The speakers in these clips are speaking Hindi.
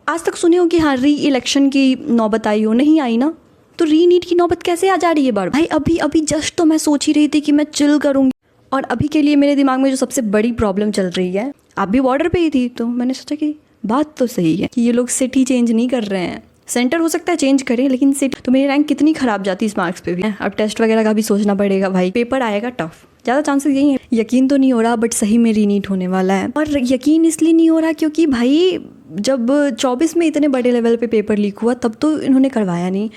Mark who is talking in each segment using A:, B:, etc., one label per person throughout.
A: आज तक सुने हो कि हाँ री इलेक्शन की नौबत आई हो? नहीं आई ना, तो री नीट की नौबत कैसे आ जा रही है बार भाई? अभी अभी जस्ट तो मैं सोच ही रही थी कि मैं चिल करूँगी, और अभी के लिए मेरे दिमाग में जो सबसे बड़ी प्रॉब्लम चल रही है, आप भी बॉर्डर पे ही थी, तो मैंने सोचा कि बात तो सही है कि ये लोग सिटी चेंज नहीं कर रहे हैं। सेंटर हो सकता है चेंज करें, लेकिन सिटी तो मेरी रैंक कितनी खराब जाती इस मार्क्स पे भी। अब टेस्ट वगैरह का भी सोचना पड़ेगा भाई, पेपर आएगा टफ, ज़्यादा चांसेस यही है। यकीन तो नहीं हो रहा, बट सही में रीनीट होने वाला है। और यकीन इसलिए नहीं हो रहा क्योंकि भाई जब 24 में इतने बड़े लेवल पे पेपर लीक हुआ तब तो इन्होंने करवाया नहीं,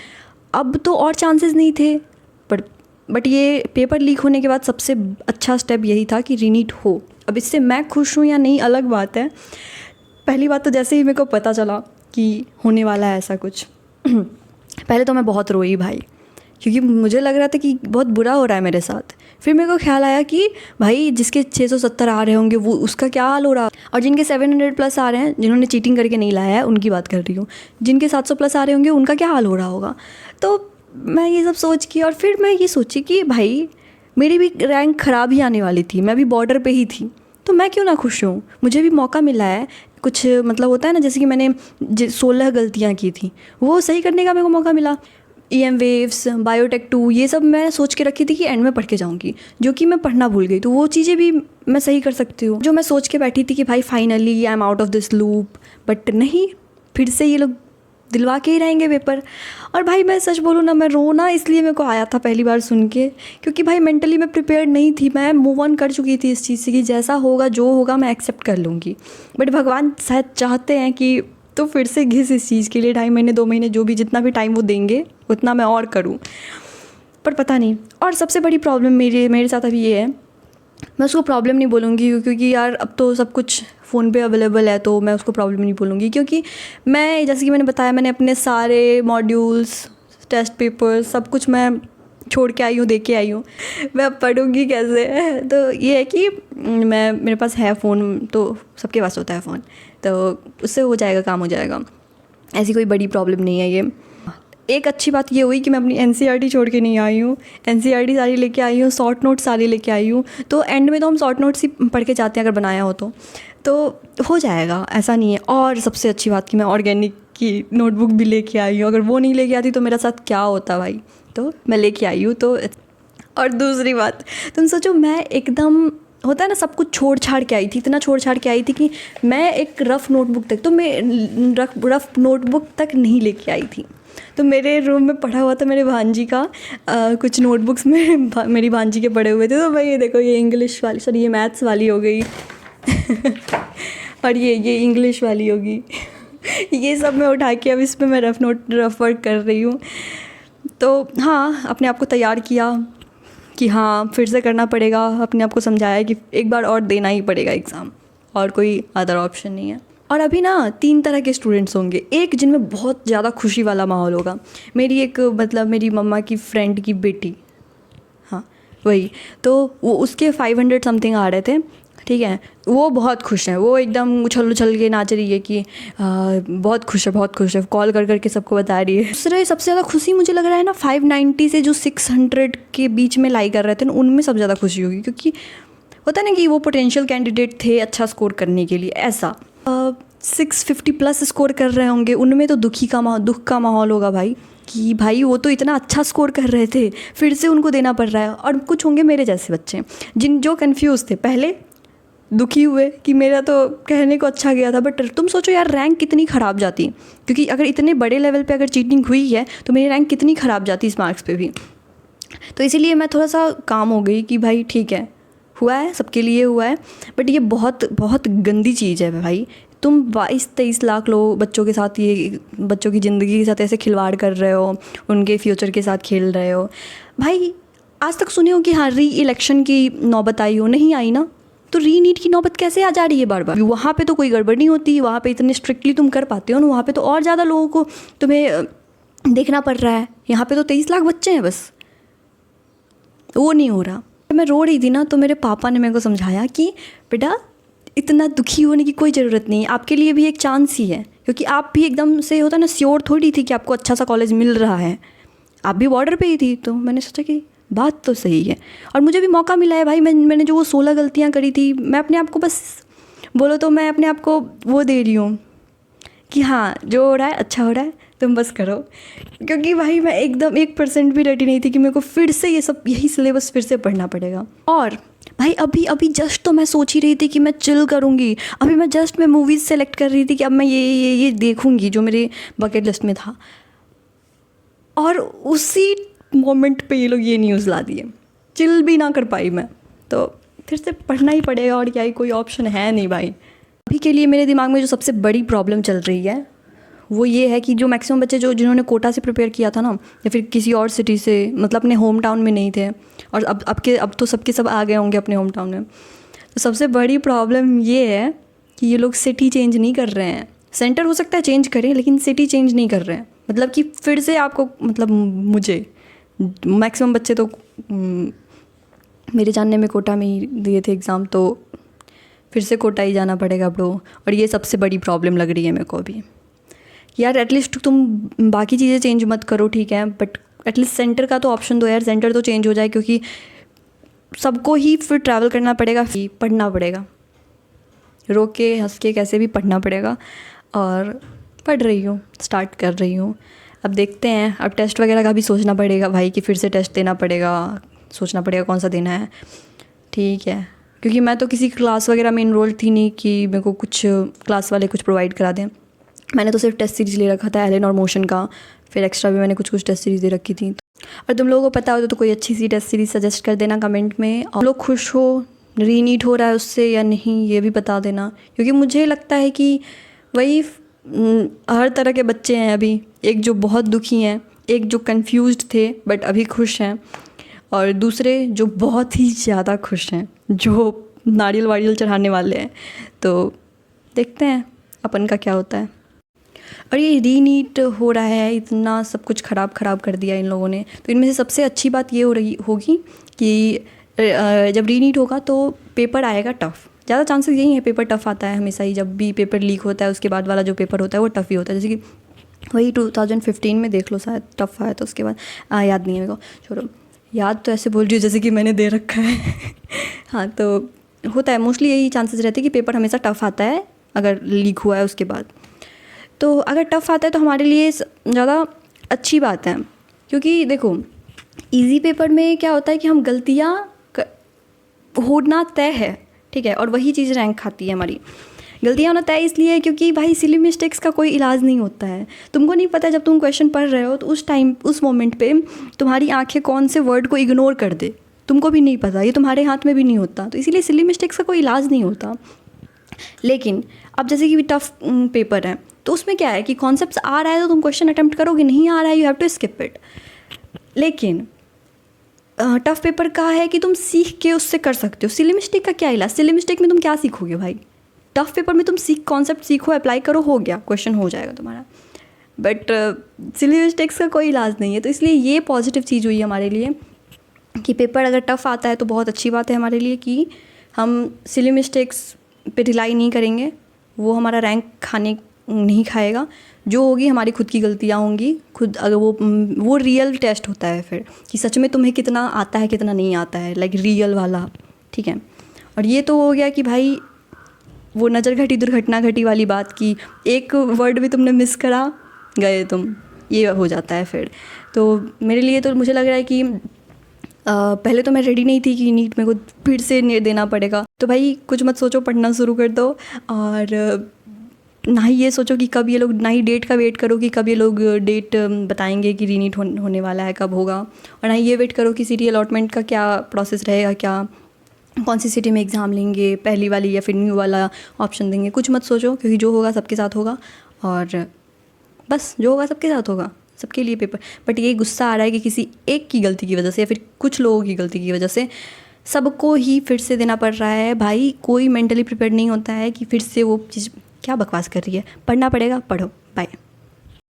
A: अब तो और चांसेस नहीं थे। बट ये पेपर लीक होने के बाद सबसे अच्छा स्टेप यही था कि रीनीट हो। अब इससे मैं खुश हूँ या नहीं अलग बात है। पहली बात तो जैसे ही मेरे को पता चला कि होने वाला है ऐसा कुछ पहले तो मैं बहुत रोई भाई, क्योंकि मुझे लग रहा था कि बहुत बुरा हो रहा है मेरे साथ। फिर मेरे को ख्याल आया कि भाई जिसके 670 आ रहे होंगे वो उसका क्या हाल हो रहा, और जिनके 700 प्लस आ रहे हैं, जिन्होंने चीटिंग करके नहीं लाया है उनकी बात कर रही हूँ, जिनके 700 प्लस आ रहे होंगे उनका क्या हाल हो रहा होगा। तो मैं ये सब सोच की, और फिर मैं ये सोची कि भाई मेरी भी रैंक ख़राब ही आने वाली थी, मैं भी बॉर्डर पे ही थी, तो मैं क्यों ना खुश हूँ। मुझे भी मौका मिला है कुछ, मतलब होता है ना, जैसे कि मैंने 16 गलतियाँ की थी वो सही करने का मेरे को मौका मिला। EM वेव्स, बायोटेक 2, ये सब मैं सोच के रखी थी कि एंड में पढ़ के जाऊँगी, जो कि मैं पढ़ना भूल गई, तो वो चीज़ें भी मैं सही कर सकती हूँ। जो मैं सोच के बैठी थी कि भाई finally I am out of this loop, but नहीं, फिर से ये लोग दिलवा के ही रहेंगे पेपर। और भाई मैं सच बोलूँ ना, मैं रोना इसलिए मेरे को आया था पहली बार सुन के, क्योंकि भाई मेंटली मैं प्रिपेयर्ड नहीं थी, मैं मूव ऑन कर चुकी थी इस चीज़ से कि जैसा होगा जो होगा मैं एक्सेप्ट कर लूँगी। बट भगवान शायद चाहते हैं कि तो फिर से घिस इस चीज़ के लिए 2.5 महीने 2 महीने जो भी जितना भी टाइम वो देंगे उतना मैं और करूँ, पर पता नहीं। और सबसे बड़ी प्रॉब्लम मेरे साथ अभी ये है, मैं उसको प्रॉब्लम नहीं बोलूँगी क्योंकि यार अब तो सब कुछ फ़ोन पे अवेलेबल है, तो मैं उसको प्रॉब्लम नहीं बोलूँगी, क्योंकि मैं जैसे कि मैंने बताया, मैंने अपने सारे मॉड्यूल्स, टेस्ट पेपर्स, सब कुछ मैं छोड़ के आई हूँ, दे के आई हूँ। मैं अब पढ़ूँगी कैसे? तो ये है कि मेरे पास है फ़ोन, तो सबके पास होता है फ़ोन, तो उससे हो जाएगा, काम हो जाएगा, ऐसी कोई बड़ी प्रॉब्लम नहीं है ये। एक अच्छी बात ये हुई कि मैं अपनी NCERT छोड़ के नहीं आई हूँ, NCERT सारी लेके आई हूँ, शॉर्ट नोट्स सारी लेके आई हूँ, तो एंड में तो हम शॉर्ट नोट्स ही पढ़ के जाते हैं अगर बनाया हो तो हो जाएगा, ऐसा नहीं है। और सबसे अच्छी बात कि मैं ऑर्गेनिक की नोटबुक भी लेके आई हूँ, अगर वो नहीं लेके आती तो मेरा साथ क्या होता भाई, तो मैं लेके आई हूँ। तो और दूसरी बात, तुम सोचो मैं एकदम, होता है ना, सब कुछ छोड़ छाड़ के आई थी, इतना छोड़ छाड़ के आई थी कि मैं एक रफ़ नोटबुक तक, तो मैं रफ़ नोटबुक तक नहीं लेके आई थी। तो मेरे रूम में पढ़ा हुआ था मेरे भांजी का कुछ नोटबुक्स में मेरी भांजी के पढ़े हुए थे, तो भाई ये देखो, ये इंग्लिश वाली, सॉरी ये मैथ्स वाली हो गई और ये इंग्लिश वाली होगी ये सब मैं उठा के अब इस पर मैं रफ वर्क कर रही हूँ। तो हाँ, अपने आप को तैयार किया कि हाँ फिर से करना पड़ेगा, अपने आप को समझाया कि एक बार और देना ही पड़ेगा एग्ज़ाम, और कोई अदर ऑप्शन नहीं है। और अभी ना 3 तरह के स्टूडेंट्स होंगे, एक जिनमें बहुत ज़्यादा खुशी वाला माहौल होगा, मेरी एक मतलब मेरी मम्मा की फ्रेंड की बेटी, हाँ वही, तो वो उसके 500 समथिंग आ रहे थे, ठीक है, वो बहुत खुश हैं, वो एकदम उछल उछल के नाच रही है कि बहुत खुश है, बहुत खुश है, कॉल कर करके सबको बता रही है। दूसरा सबसे ज़्यादा खुशी मुझे लग रहा है ना 590 से जो 600 के बीच में लाई कर रहे थे ना, उनमें सबसे ज़्यादा खुशी होगी, क्योंकि होता है ना कि वो पोटेंशियल कैंडिडेट थे अच्छा स्कोर करने के लिए। ऐसा 650 प्लस स्कोर कर रहे होंगे, उनमें तो दुख का माहौल होगा भाई, कि भाई वो तो इतना अच्छा स्कोर कर रहे थे, फिर से उनको देना पड़ रहा है। और कुछ होंगे मेरे जैसे बच्चे जो कंफ्यूज थे, पहले दुखी हुए कि मेरा तो कहने को अच्छा गया था, बट तुम सोचो यार रैंक कितनी ख़राब जाती, क्योंकि अगर इतने बड़े लेवल पे अगर चीटिंग हुई है तो मेरी रैंक कितनी ख़राब जाती इस मार्क्स पे भी। तो इसीलिए मैं थोड़ा सा काम हो गई कि भाई ठीक है, हुआ है, सबके लिए हुआ है, बट ये बहुत बहुत गंदी चीज़ है भाई। तुम 22-23 लाख लोग बच्चों के साथ, ये बच्चों की ज़िंदगी के साथ ऐसे खिलवाड़ कर रहे हो, उनके फ्यूचर के साथ खेल रहे हो भाई। आज तक सुने हो कि हाँ री इलेक्शन की नौबत आई हो? नहीं आई ना, तो री नीट की नौबत कैसे आ जा रही है बार बार? वहाँ पे तो कोई गड़बड़ नहीं होती, वहाँ पे इतने स्ट्रिक्टली तुम कर पाते हो ना, वहाँ पे तो और ज़्यादा लोगों को तुम्हें देखना पड़ रहा है। यहाँ पे तो 23 लाख बच्चे हैं बस, वो नहीं हो रहा। मैं रो रही थी ना, तो मेरे पापा ने मेरे को समझाया कि बेटा इतना दुखी होने की कोई ज़रूरत नहीं है, आपके लिए भी एक चांस ही है, क्योंकि आप भी एकदम से होता है ना श्योर थोड़ी थी कि आपको अच्छा सा कॉलेज मिल रहा है, आप भी बॉर्डर पे ही थी। तो मैंने सोचा कि बात तो सही है, और मुझे भी मौका मिला है भाई। मैंने जो वो 16 गलतियाँ करी थी, मैं अपने आप को बस बोलो तो मैं अपने आप को वो दे रही हूँ, कि हाँ जो हो रहा है अच्छा हो रहा है, तुम बस करो। क्योंकि भाई मैं एकदम 1% भी रेडी नहीं थी कि मेरे को फिर से ये सब यही सिलेबस फिर से पढ़ना पड़ेगा। और भाई अभी अभी जस्ट तो मैं सोच ही रही थी कि मैं चिल करूँगी, अभी मैं जस्ट मैं मूवीज़ सेलेक्ट कर रही थी कि अब मैं ये देखूँगी जो मेरे बकेट लिस्ट में था, और उसी मोमेंट पे ये लोग ये न्यूज़ ला दिए। चिल भी ना कर पाई मैं, तो फिर से पढ़ना ही पड़ेगा और क्या ही, कोई ऑप्शन है नहीं भाई। अभी के लिए मेरे दिमाग में जो सबसे बड़ी प्रॉब्लम चल रही है वो ये है कि जो मैक्सिमम बच्चे जिन्होंने कोटा से प्रिपेयर किया था ना, या फिर किसी और सिटी से, मतलब अपने होम टाउन में नहीं थे, और अब तो सबके सब आ गए होंगे अपने होम टाउन में, तो सबसे बड़ी प्रॉब्लम ये है कि ये लोग सिटी चेंज नहीं कर रहे हैं। सेंटर हो सकता है चेंज करें, लेकिन सिटी चेंज नहीं कर रहे हैं। मतलब कि फिर से आपको, मतलब मुझे मैक्सिमम बच्चे तो मेरे जानने में कोटा में ही दिए थे एग्ज़ाम, तो फिर से कोटा ही जाना पड़ेगा ब्रो। और ये सबसे बड़ी प्रॉब्लम लग रही है मेरे को अभी। यार एटलीस्ट तुम बाकी चीज़ें चेंज मत करो, ठीक है, बट एटलीस्ट सेंटर का तो ऑप्शन दो यार, सेंटर तो चेंज हो जाए, क्योंकि सबको ही फिर ट्रैवल करना पड़ेगा, पढ़ना पड़ेगा, रो के हंस के कैसे भी पढ़ना पड़ेगा। और पढ़ रही हूँ, स्टार्ट कर रही हूँ। अब देखते हैं, अब टेस्ट वगैरह का भी सोचना पड़ेगा भाई, कि फिर से टेस्ट देना पड़ेगा, सोचना पड़ेगा कौन सा देना है, ठीक है। क्योंकि मैं तो किसी क्लास वगैरह में इनरोल थी नहीं कि मेरे को कुछ क्लास वाले कुछ प्रोवाइड करा दें। मैंने तो सिर्फ टेस्ट सीरीज़ ले रखा था एलन और मोशन का, फिर एक्स्ट्रा भी मैंने कुछ टेस्ट सीरीज़ दे रखी थी। और तुम लोगों को पता हो तो कोई अच्छी सी टेस्ट सीरीज़ सजेस्ट कर देना कमेंट में। और लोग खुश हो, रीनीट हो रहा है उससे या नहीं ये भी बता देना, क्योंकि मुझे लगता है कि वही हर तरह के बच्चे हैं अभी, एक जो बहुत दुखी हैं, एक जो कंफ्यूज्ड थे बट अभी खुश हैं, और दूसरे जो बहुत ही ज़्यादा खुश हैं, जो नारियल वारियल चढ़ाने वाले हैं। तो देखते हैं अपन का क्या होता है। और ये रीनीट हो रहा है, इतना सब कुछ ख़राब कर दिया इन लोगों ने। तो इनमें से सबसे अच्छी बात ये होगी कि जब रीनीट होगा तो पेपर आएगा टफ़। ज़्यादा चांसेस यही है, पेपर टफ़ आता है हमेशा ही, जब भी पेपर लीक होता है उसके बाद वाला जो पेपर होता है वो टफ़ ही होता है। जैसे कि वही 2015 में देख लो, शायद टफ़ आया था, उसके बाद याद नहीं है मेरे को, छोड़ो। याद तो ऐसे बोल रही हूँ जैसे कि मैंने दे रखा है हाँ, तो होता है मोस्टली यही चांसेस रहते हैं कि पेपर हमेशा टफ़ आता है अगर लीक हुआ है उसके बाद। तो अगर टफ़ आता है तो हमारे लिए ज़्यादा अच्छी बात है, क्योंकि देखो इजी पेपर में क्या होता है कि हम गलतियाँ होना तय है, ठीक है, और वही चीज़ रैंक खाती है हमारी। गलतियाँ होना तय इसलिए क्योंकि भाई सिली मिस्टेक्स का कोई इलाज नहीं होता है। तुमको नहीं पता जब तुम क्वेश्चन पढ़ रहे हो तो उस टाइम, उस मोमेंट पे तुम्हारी आंखें कौन से वर्ड को इग्नोर कर दे, तुमको भी नहीं पता, ये तुम्हारे हाथ में भी नहीं होता। तो इसीलिए सिली मिस्टेक्स का कोई इलाज नहीं होता। लेकिन अब जैसे कि टफ़ पेपर है तो उसमें क्या है कि कॉन्सेप्ट्स आ रहा है तो तुम क्वेश्चन अटैम्प्ट करोगे, नहीं आ रहा है you have to skip it. लेकिन टफ़ पेपर का है कि तुम सीख के उससे कर सकते हो। सिली मिस्टेक का क्या इलाज? सिली मिस्टेक में तुम क्या सीखोगे भाई? टफ़ पेपर में तुम कॉन्सेप्ट सीखो, अप्लाई करो, हो गया, क्वेश्चन हो जाएगा तुम्हारा। बट सिली मिस्टेक्स का कोई इलाज नहीं है। तो इसलिए ये पॉजिटिव चीज़ हुई हमारे लिए कि पेपर अगर टफ़ आता है तो बहुत अच्छी बात है हमारे लिए कि हम सिली मिस्टेक्स पे रिलाई नहीं करेंगे, वो हमारा रैंक नहीं खाएगा। जो होगी हमारी खुद की गलतियाँ होंगी, खुद अगर वो रियल टेस्ट होता है फिर कि सच में तुम्हें कितना आता है कितना नहीं आता है, लाइक रियल वाला, ठीक है। और ये तो हो गया कि भाई वो नज़र घटी दुर्घटना घटी वाली बात की, एक वर्ड भी तुमने मिस करा गए तुम, ये हो जाता है फिर। तो मेरे लिए तो मुझे लग रहा है कि पहले तो मैं रेडी नहीं थी कि नीट मेरे को फिर से देना पड़ेगा। तो भाई कुछ मत सोचो, पढ़ना शुरू कर दो। और ना ही ये सोचो कि कब ये लोग, ना ही डेट का वेट करो कि कब ये लोग डेट बताएंगे कि रीनीट होने वाला है, कब होगा। और ना ही ये वेट करो कि सिटी अलॉटमेंट का क्या प्रोसेस रहेगा, क्या कौन सी सिटी में एग्ज़ाम लेंगे, पहली वाली या फिर न्यू वाला ऑप्शन देंगे। कुछ मत सोचो, क्योंकि जो होगा सबके साथ होगा, और बस जो होगा सबके साथ होगा, सबके लिए पेपर। बट ये गुस्सा आ रहा है कि किसी एक की गलती की वजह से या फिर कुछ लोगों की गलती की वजह से सबको ही फिर से देना पड़ रहा है। भाई कोई मेंटली प्रिपेयर नहीं होता है कि फिर से वो चीज़, क्या बकवास कर रही है, पढ़ना पड़ेगा, पढ़ो, बाय।